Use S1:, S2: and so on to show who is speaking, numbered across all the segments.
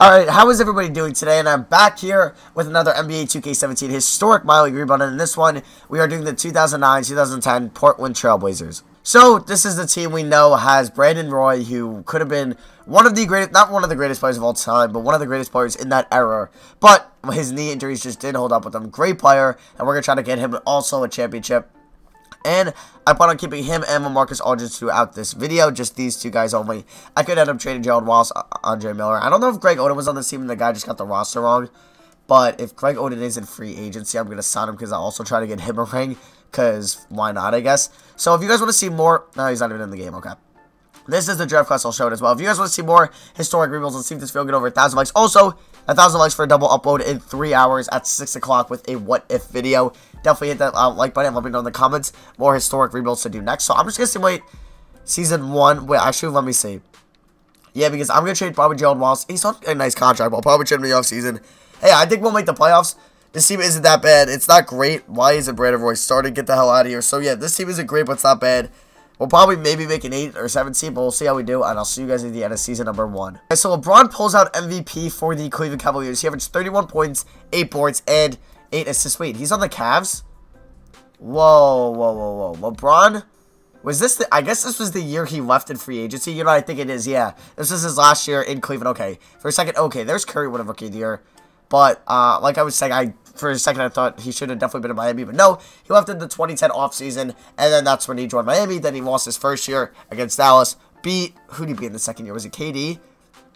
S1: Alright, how is everybody doing today? And I'm back here with another NBA 2K17 historic minor league rebound. And in this one, we are doing the 2009-2010 Portland Trailblazers. So, this is the team we know has Brandon Roy, who could have been one of the greatest, not one of the greatest players of all time, but one of the greatest players in that era. But his knee injuries just didn't hold up with him. Great player, and we're going to try to get him also a championship. And I plan on keeping him and LaMarcus Aldridge throughout this video, just these two guys only. I could end up trading Gerald Wallace, Andre Miller. I don't know if Greg Oden was on this team and the guy just got the roster wrong. But if Greg Oden is in free agency, I'm going to sign him because I also try to get him a ring. Because why not, I guess. So if you guys want to see more... No, he's not even in the game. Okay. This is the draft class. I'll show it as well. If you guys want to see more historic rebuilds, let's see if this video get over 1,000 likes. Also, 1,000 likes for a double upload in 3 hours at 6 o'clock with a what if video. Definitely hit that like button and let me know in the comments more historic rebuilds to do next. So I'm just going to simulate season 1. Wait, actually, let me see. Yeah, because I'm going to trade probably Gerald Wallace. He's on a nice contract, but I'll probably trade him in the offseason. Hey, I think we'll make the playoffs. This team isn't that bad. It's not great. Why isn't Brandon Roy starting? Get the hell out of here. So, yeah, this team isn't great, but it's not bad. We'll probably maybe make an 8 or 7 seed, but we'll see how we do, and I'll see you guys at the end of season number 1. Okay, so LeBron pulls out MVP for the Cleveland Cavaliers. He averaged 31 points, 8 boards, and 8 assists. Wait, he's on the Cavs? Whoa. LeBron? Was this the... I guess this was the year he left in free agency. You know what I think it is, yeah. This was his last year in Cleveland. Okay, for a second, okay, there's Curry winning Rookie of the Year. But, like I was saying, for a second I thought he should have definitely been in Miami. But no, he left in the 2010 offseason. And then that's when he joined Miami. Then he lost his first year against Dallas. Who did he beat in the second year? Was it KD?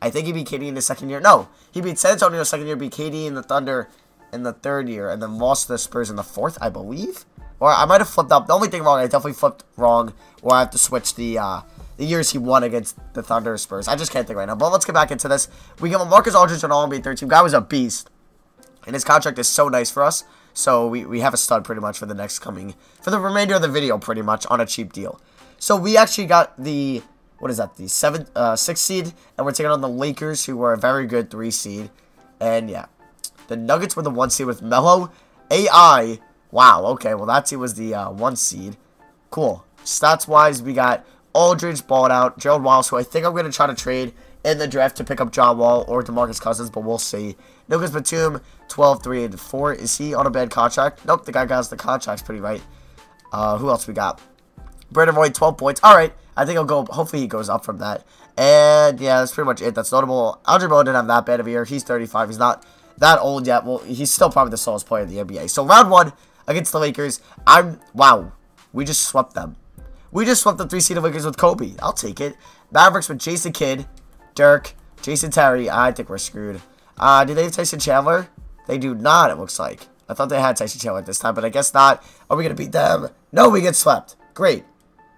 S1: I think he beat KD in the second year. No, he beat San Antonio in the second year, beat KD in the Thunder in the third year. And then lost to the Spurs in the fourth, I believe. Or I might have flipped up. The only thing wrong, I definitely flipped wrong. Or I have to switch the years he won against the Thunder or Spurs. I just can't think right now. But let's get back into this. We give LaMarcus Aldridge an All-NBA 13. Guy was a beast. And his contract is so nice for us. So we have a stud pretty much for the remainder of the video pretty much on a cheap deal. So we actually got the, what is that, the 6th seed. And we're taking on the Lakers, who were a very good 3 seed. And yeah, the Nuggets were the 1 seed with Melo. AI, wow, okay, well that team was the 1 seed. Cool. Stats-wise, we got Aldridge balled out, Gerald Wallace, who I think I'm going to try to trade in the draft to pick up John Wall or DeMarcus Cousins, but we'll see. Nicholas Batum, 12, 3, and 4. Is he on a bad contract? Nope, the guy got the contract's pretty right. Who else we got? Brandon Roy, 12 points. Alright, I think he'll go, hopefully he goes up from that. And yeah, that's pretty much it. That's notable. Andre Miller didn't have that bad of a year. He's 35. He's not that old yet. Well, he's still probably the slowest player in the NBA. So round 1 against the Lakers. Wow, we just swept them. We just swept the 3 seed Lakers with Kobe. I'll take it. Mavericks with Jason Kidd, Dirk, Jason Terry. I think we're screwed. Do they have Tyson Chandler? They do not, it looks like. I thought they had Tyson Chandler at this time, but I guess not. Are we going to beat them? No, we get swept. Great.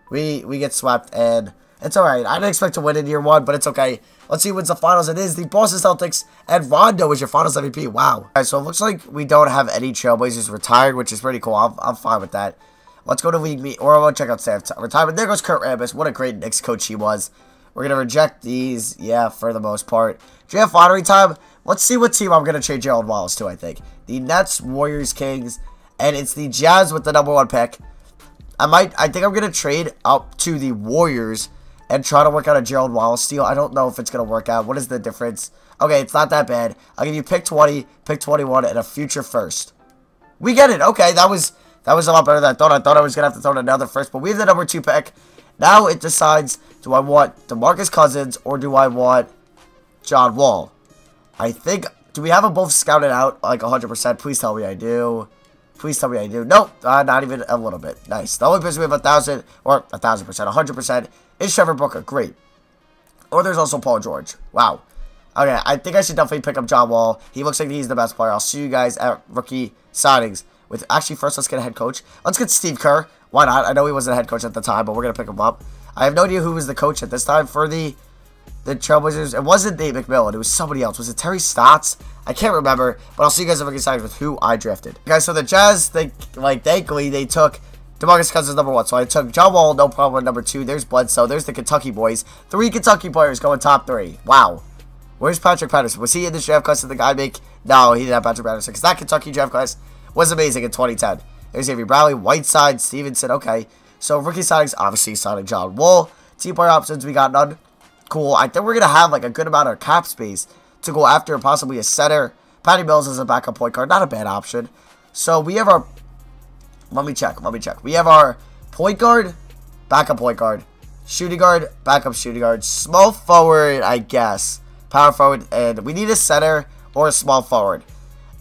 S1: We get swept, and it's alright. I didn't expect to win in year 1, but it's okay. Let's see who wins the finals. It is the Boston Celtics, and Rondo is your finals MVP. Wow. Alright, so it looks like we don't have any Trailblazers retired, which is pretty cool. I'm fine with that. Let's go to League Meet, or I'll check out staff retirement. There goes Kurt Rambis. What a great Knicks coach he was. We're going to reject these, yeah, for the most part. Draft lottery time. Let's see what team I'm going to trade Gerald Wallace to, I think. The Nets, Warriors, Kings, and it's the Jazz with the number 1 pick. I think I'm going to trade up to the Warriors and try to work out a Gerald Wallace deal. I don't know if it's going to work out. What is the difference? Okay, it's not that bad. I'll give you pick 20, pick 21, and a future first. We get it. Okay, that was a lot better than I thought. I thought I was going to have to throw in another first, but we have the number 2 pick. Now it decides, do I want DeMarcus Cousins or do I want John Wall? I think, do we have them both scouted out like 100%? Please tell me I do. Please tell me I do. Nope, not even a little bit. Nice. The only person we have 1,000 or 1,000%, 100% is Trevor Booker. Great. Or there's also Paul George. Wow. Okay, I think I should definitely pick up John Wall. He looks like he's the best player. I'll see you guys at rookie signings. Actually, first let's get a head coach. Let's get Steve Kerr. Why not? I know he wasn't a head coach at the time, but we're going to pick him up. I have no idea who was the coach at this time for the Trailblazers. It wasn't Dave McMillan. It was somebody else. Was it Terry Stotts? I can't remember, but I'll see you guys if I can sign with who I drafted. Guys, so the Jazz, thankfully, they took DeMarcus Cousins number 1. So I took John Wall, no problem, number 2. There's Bledsoe. There's the Kentucky boys. 3 Kentucky players going top 3. Wow. Where's Patrick Patterson? Was he in this draft class? Did the guy make... No, he didn't have Patrick Patterson, because that Kentucky draft class was amazing in 2010. There's Avery Bradley, Whiteside, Stevenson. Okay. So rookie signings, obviously signing John Wall. Team player options, we got none. Cool. I think we're going to have like a good amount of cap space to go after possibly a center. Patty Mills is a backup point guard. Not a bad option. So we have our... Let me check. We have our point guard, backup point guard, shooting guard, backup shooting guard, small forward, I guess, power forward, and we need a center or a small forward.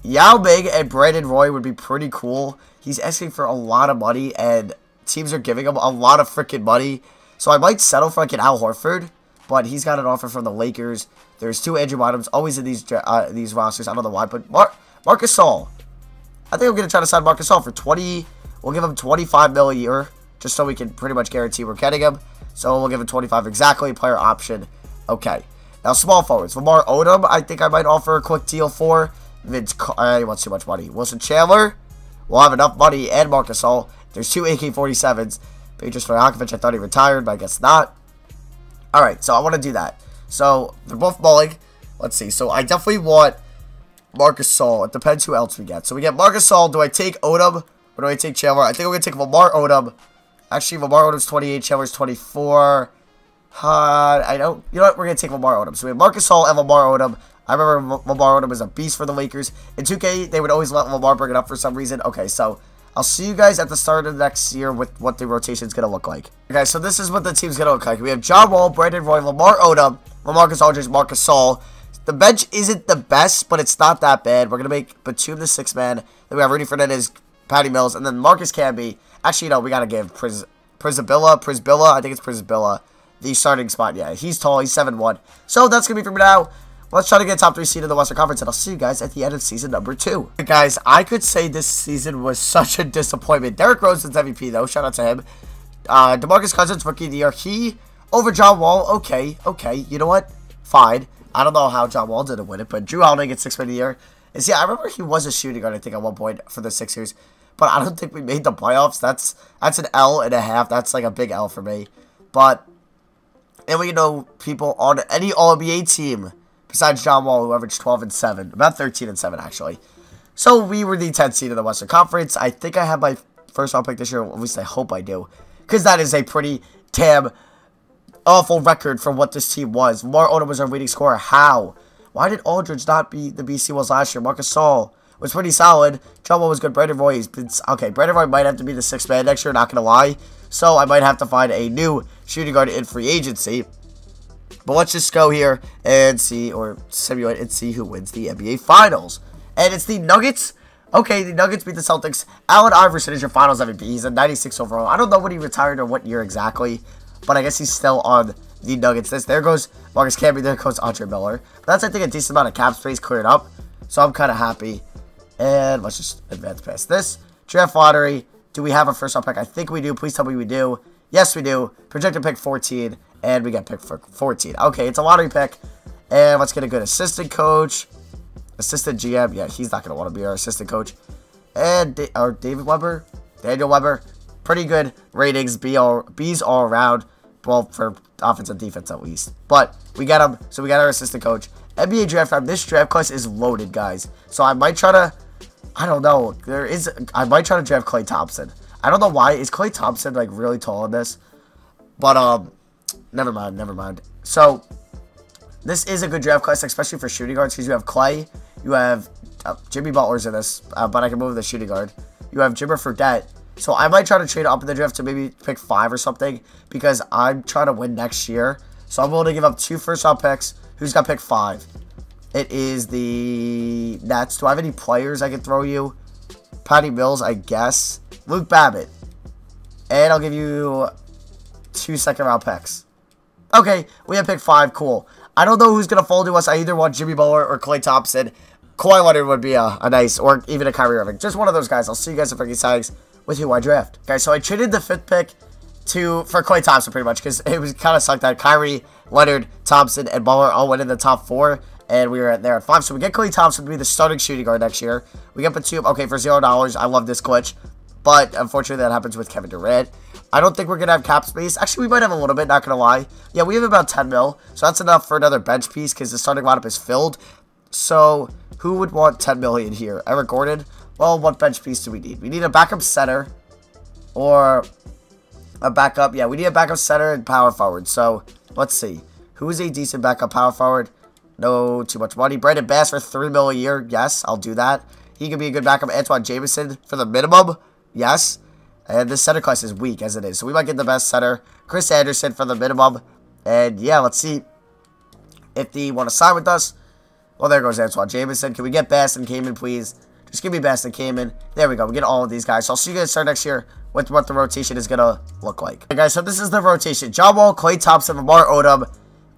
S1: Yao Ming and Brandon Roy would be pretty cool. He's asking for a lot of money, and teams are giving him a lot of freaking money. So I might settle for like an Al Horford, but he's got an offer from the Lakers. There's 2 Andrew Bynums always in these rosters. I don't know why, but Marc Gasol. I think I'm going to try to sign Marc Gasol for 20. We'll give him $25 million a year, just so we can pretty much guarantee we're getting him. So we'll give him 25 exactly, player option. Okay. Now, small forwards. Lamar Odom, I think I might offer a quick deal for. Vince, he wants too much money. Wilson Chandler, we'll have enough money, and Marc Gasol. There's 2 AK-47s. Peter Stojakovic, I thought he retired, but I guess not. Alright, so I want to do that. So, they're both mulling. Let's see. So, I definitely want Marc Gasol. It depends who else we get. So, we get Marc Gasol. Do I take Odom? Or do I take Chandler? I think I'm going to take Lamar Odom. Actually, Lamar Odom's 28. Chandler's 24. I don't... You know what? We're going to take Lamar Odom. So, we have Marc Gasol and Lamar Odom. I remember Lamar Odom was a beast for the Lakers. In 2K, they would always let Lamar bring it up for some reason. Okay, so I'll see you guys at the start of the next year with what the rotation is going to look like. Okay, so this is what the team's going to look like. We have John Wall, Brandon Roy, Lamar Odom, LaMarcus Aldridge, Marc Gasol. The bench isn't the best, but it's not that bad. We're going to make Batum the 6th man. Then we have Rudy Fernandez, Patty Mills, and then Marcus Camby. Actually, no, we got to give Prisbilla, I think it's Prisbilla, the starting spot. Yeah, he's tall. He's 7'1". So that's going to be for me now. Let's try to get a top 3 seed in the Western Conference, and I'll see you guys at the end of season number 2. Guys, I could say this season was such a disappointment. Derrick Rose's MVP, though. Shout out to him. DeMarcus Cousins, Rookie of the Year. He over John Wall. Okay. You know what? Fine. I don't know how John Wall didn't win it, but Drew Holiday gets 6th Man of the Year. And see, I remember he was a shooting guard, I think, at one point for the Sixers. But I don't think we made the playoffs. That's an L and a half. That's like a big L for me. But, and we know people on any All-NBA team besides John Wall, who averaged 12 and 7. About 13 and 7, actually. So, we were the 10th seed in the Western Conference. I think I have my first round pick this year. At least I hope I do. Because that is a pretty damn awful record for what this team was. Lamar Odom was our leading scorer. How? Why did Aldridge not be the BC was last year? Marc Gasol was pretty solid. John Wall was good. Brandon Roy has been... Okay, Brandon Roy might have to be the 6th man next year, not going to lie. So, I might have to find a new shooting guard in free agency. But let's just go here and see, or simulate and see who wins the NBA Finals. And it's the Nuggets. Okay, the Nuggets beat the Celtics. Allen Iverson is your Finals MVP. He's a 96 overall. I don't know when he retired or what year exactly, but I guess he's still on the Nuggets. There goes Marcus Camby. There goes Andre Miller. But that's, I think, a decent amount of cap space cleared up. So I'm kind of happy. And let's just advance past this. Draft lottery. Do we have a first round pick? I think we do. Please tell me we do. Yes, we do. Projected pick 14. And we got picked for 14. Okay, it's a lottery pick. And let's get a good assistant coach. Assistant GM. Yeah, he's not going to want to be our assistant coach. And David Weber. Daniel Weber. Pretty good ratings. B's all around. Well, for offense and defense at least. But we got him. So we got our assistant coach. NBA draft time. This draft class is loaded, guys. So I might try to... I don't know. I might try to draft Klay Thompson. I don't know why. Is Klay Thompson, like, really tall in this? But, never mind. So, this is a good draft class, especially for shooting guards, because you have Klay, you have Jimmy Butler's in this, but I can move the shooting guard. You have Jimmer Fredette. So, I might try to trade up in the draft to maybe pick 5 or something, because I'm trying to win next year. So, I'm willing to give up 2 first-round picks. Who's got pick 5? It is the Nets. Do I have any players I can throw you? Patty Mills, I guess. Luke Babbitt. And I'll give you 2 second-round picks. Okay, we have pick 5. Cool. I don't know who's going to fall to us. I either want Jimmy Butler or Klay Thompson. Kawhi Leonard would be a nice, or even a Kyrie Irving. Just one of those guys. I'll see you guys at Frankie Signings with who I draft. Okay, so I traded the 5th pick for Klay Thompson pretty much, because it was kind of sucked that Kyrie, Leonard, Thompson, and Butler all went in the top 4. And we were there at 5. So we get Klay Thompson to be the starting shooting guard next year. We get Batum, okay, for $0. I love this glitch. But, unfortunately, that happens with Kevin Durant. I don't think we're going to have cap space. Actually, we might have a little bit, not going to lie. Yeah, we have about 10 mil. So that's enough for another bench piece because the starting lineup is filled. So, who would want 10 million here? Eric Gordon? Well, what bench piece do we need? We need a backup center. Or a backup. Yeah, we need a backup center and power forward. So, let's see. Who is a decent backup power forward? No too much money. Brandon Bass for $3 million a year. Yes, I'll do that. He could be a good backup. Antoine Jameson for the minimum. Yes. And this center class is weak as it is. So we might get the best center. Chris Anderson for the minimum. And yeah, let's see if they want to sign with us. Well, there goes Antoine Jameson. Can we get Bass and Kamen, please? Just give me Bass and Kamen. There we go. We get all of these guys. So I'll see you guys start next year with what the rotation is going to look like. Okay, guys, so this is the rotation. John Wall, Klay Thompson, Lamar Odom,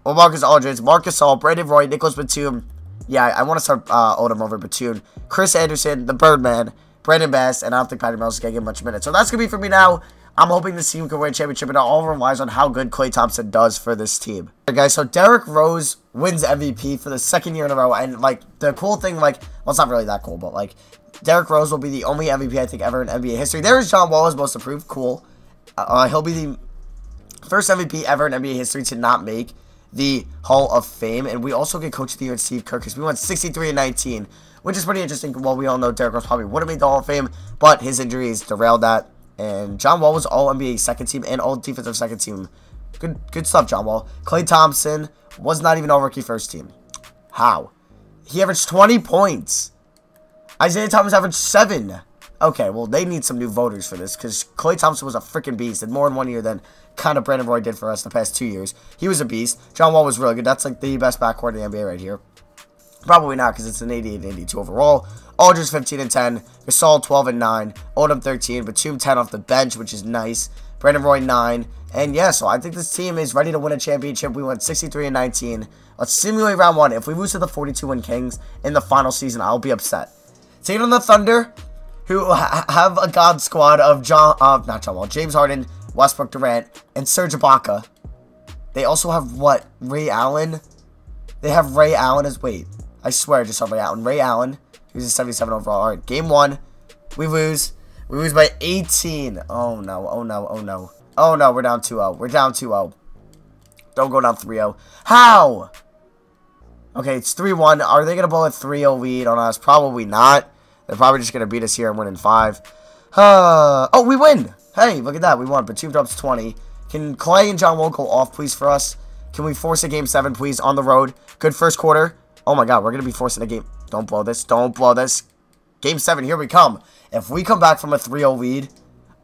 S1: Marcus Aldridge, Marcus All, Brandon Roy, Nicholas Batum. Yeah, I want to start Odom over Batum. Chris Anderson, the Birdman, Brandon Bass, and I don't think Patty Mills is going to get much minutes. So that's going to be for me now. I'm hoping this team can win a championship, and it all relies on how good Klay Thompson does for this team. Okay, guys, so Derrick Rose wins MVP for the second year in a row, and, like, the cool thing, like, well, it's not really that cool, but, like, Derrick Rose will be the only MVP, I think, ever in NBA history. There is John Wall as most improved. Cool. He'll be the first MVP ever in NBA history to not make the Hall of Fame, and we also get Coach of the Year in Steve Kerr, because we went 63-19, which is pretty interesting. Well, we all know Derrick Rose probably would have made the Hall of Fame, but his injuries derailed that. And John Wall was All-NBA second team and All-Defensive second team. Good stuff, John Wall. Klay Thompson was not even All-Rookie first team. How? He averaged 20 points. Isaiah Thomas averaged 7. Okay, well, they need some new voters for this, because Klay Thompson was a freaking beast, and more in 1 year than kind of Brandon Roy did for us the past 2 years. He was a beast. John Wall was really good. That's, like, the best backcourt in the NBA right here. Probably not, because it's an 88-82 overall. Aldridge 15-10, Gasol 12-9, Odom 13, Batum 10 off the bench, which is nice. Brandon Roy 9, and yeah, so I think this team is ready to win a championship. We went 63-19. Let's simulate round 1. If we lose to the 42-win Kings in the final season, I'll be upset. Taking on the Thunder, who have a god squad of James Harden, Westbrook Durant, and Serge Ibaka. They also have what? Ray Allen. They have Ray Allen as I swear I just saw Ray Allen. Ray Allen. He's a 77 overall. Alright, game 1. We lose. We lose by 18. Oh, no. Oh, no. Oh, no. Oh, no. We're down 2-0. We're down 2-0. Don't go down 3-0. How? Okay, it's 3-1. Are they going to blow a 3-0 lead on us? Probably not. They're probably just going to beat us here and win in 5. Oh, we win. Hey, look at that. We won. Batum drops 20. Can Klay and John Wall go off, please, for us? Can we force a game 7, please, on the road? Good first quarter. Oh, my God. We're going to be forcing a game. Don't blow this. Don't blow this. Game 7, here we come. If we come back from a 3-0 lead,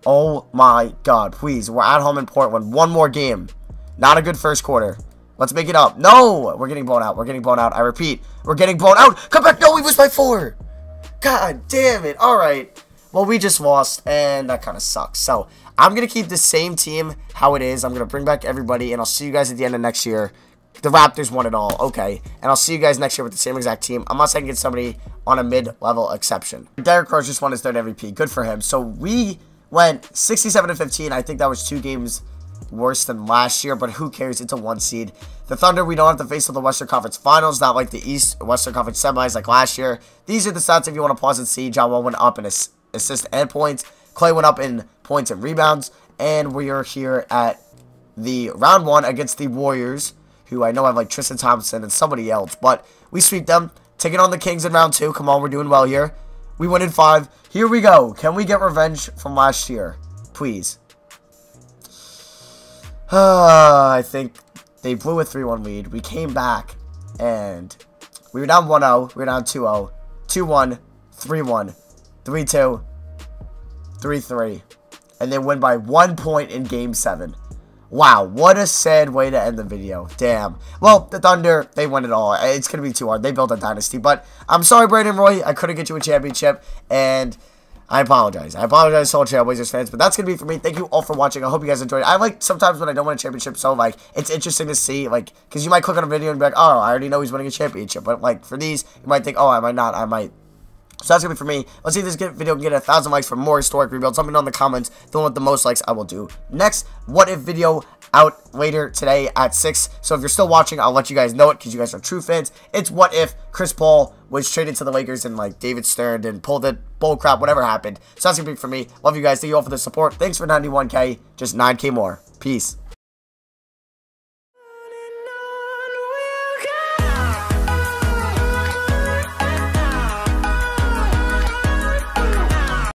S1: oh my God, please. We're at home in Portland. One more game. Not a good first quarter. Let's make it up. No! We're getting blown out. We're getting blown out. I repeat. We're getting blown out. Come back. No, we lose by 4. God damn it. All right. Well, we just lost, and that kind of sucks. So, I'm going to keep the same team how it is. I'm going to bring back everybody, and I'll see you guys at the end of next year. The Raptors won it all. Okay. And I'll see you guys next year with the same exact team. I'm not saying get somebody on a mid-level exception. Derrick Rose just won his 3rd MVP. Good for him. So we went 67-15. I think that was 2 games worse than last year, but who cares? It's a 1 seed. The Thunder, we don't have to face till the Western Conference Finals, not like the Western Conference Semis like last year. These are the stats if you want to pause and see. John Wall went up in assists and points. Klay went up in points and rebounds. And we are here at the round 1 against the Warriors, who I know have like Tristan Thompson and somebody else, but we sweep them. Taking on the Kings in round 2. Come on, we're doing well here. We win in 5. Here we go. Can we get revenge from last year? Please. I think they blew a 3-1 lead. We came back, and we were down 1-0. We were down 2-0. 2-1. 3-1. 3-2. 3-3. And then win by 1 point in Game 7. Wow, what a sad way to end the video. Damn. Well, the Thunder, they win it all. It's going to be too hard. They built a dynasty. But I'm sorry, Brandon Roy. I couldn't get you a championship. And I apologize. I apologize to all Trailblazers fans. But that's going to be for me. Thank you all for watching. I hope you guys enjoyed it. I like sometimes when I don't win a championship. So, like, it's interesting to see. Like, because you might click on a video and be like, oh, I already know he's winning a championship. But, like, for these, you might think, oh, I might not. I might. So that's going to be for me. Let's see if this video can get 1,000 likes for more historic rebuilds. Let me know in the comments. The one with the most likes I will do next. What if video out later today at 6. So if you're still watching, I'll let you guys know it because you guys are true fans. It's what if Chris Paul was traded to the Lakers and like David Stern and pulled it, bull crap, whatever happened. So that's going to be for me. Love you guys. Thank you all for the support. Thanks for 91K. Just 9K more. Peace.